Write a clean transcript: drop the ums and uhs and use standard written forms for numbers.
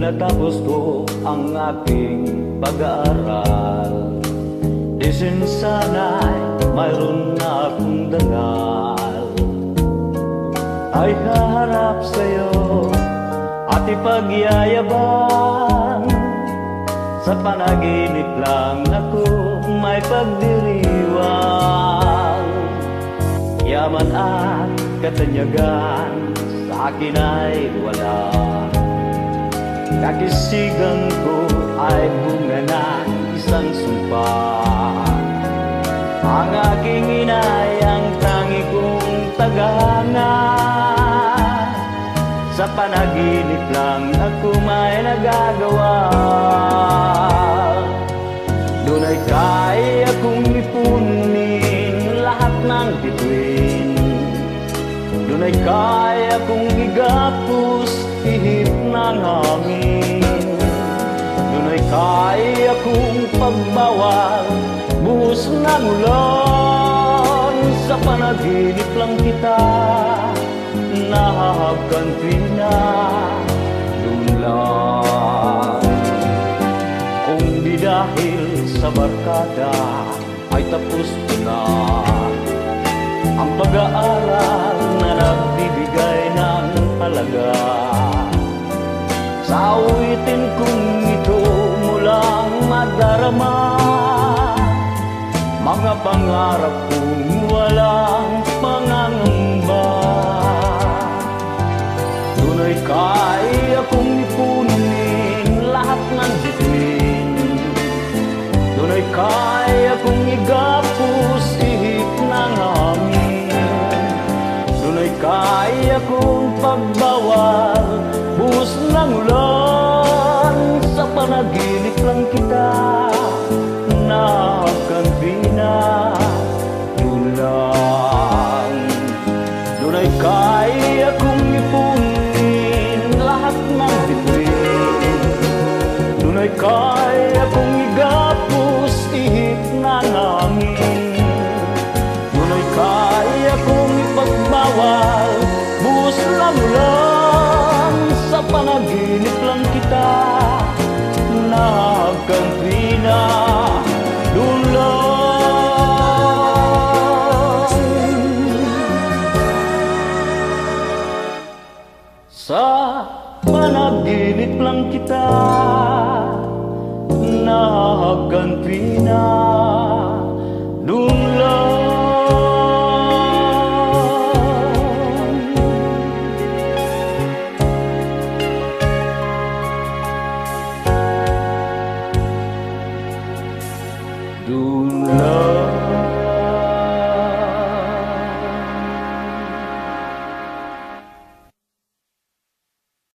natapos ko ang aking pag-aaral, di sin sana'y mayroon na akong dangal. Ay haharap sa'yo at ipagyayabang, sa panaginip lang ako may pagdiriwang. Yaman at katanyagan sa akin ay wala, kakisigan ko ay bunga ng isang sumpa. Ang aking inay ang tangi kong tagahanga, sa panaginip lang ako may nagagawa. Dunay kaya kong ipunin lahat ng bituin, dunay kaya kong igapos ihip ng hangin, dunay kaya kong pagbawal buhos ng ulan. Sa panaginip lang kita nahahagkanti na, dun lang. Kung di dahil sa barkada ay tapos ko na ang pag-aaral na nagbibigay ng halaga. Sa awitin kong ito mulang madarama, mga pangarap kong walang pangangamba. Dunay kaya kong ipunin lahat ng bituin, dunay kaya kong igapos ihip ng hangin, dunay kaya kong pagbawal buhos ng ulan. Sa panaginip lang kita nakakampi na, dulang. Dunay kaya kong ipunin lahat ng bituin, dunay kaya kong igapos ihip ng hangin, dunay kaya kong ipagbawal buhos ng ulan. Sa panaginip lang kita nakakampi na, dulang. Sa panaginip lang kita nakakampi na, dulang. Dulang.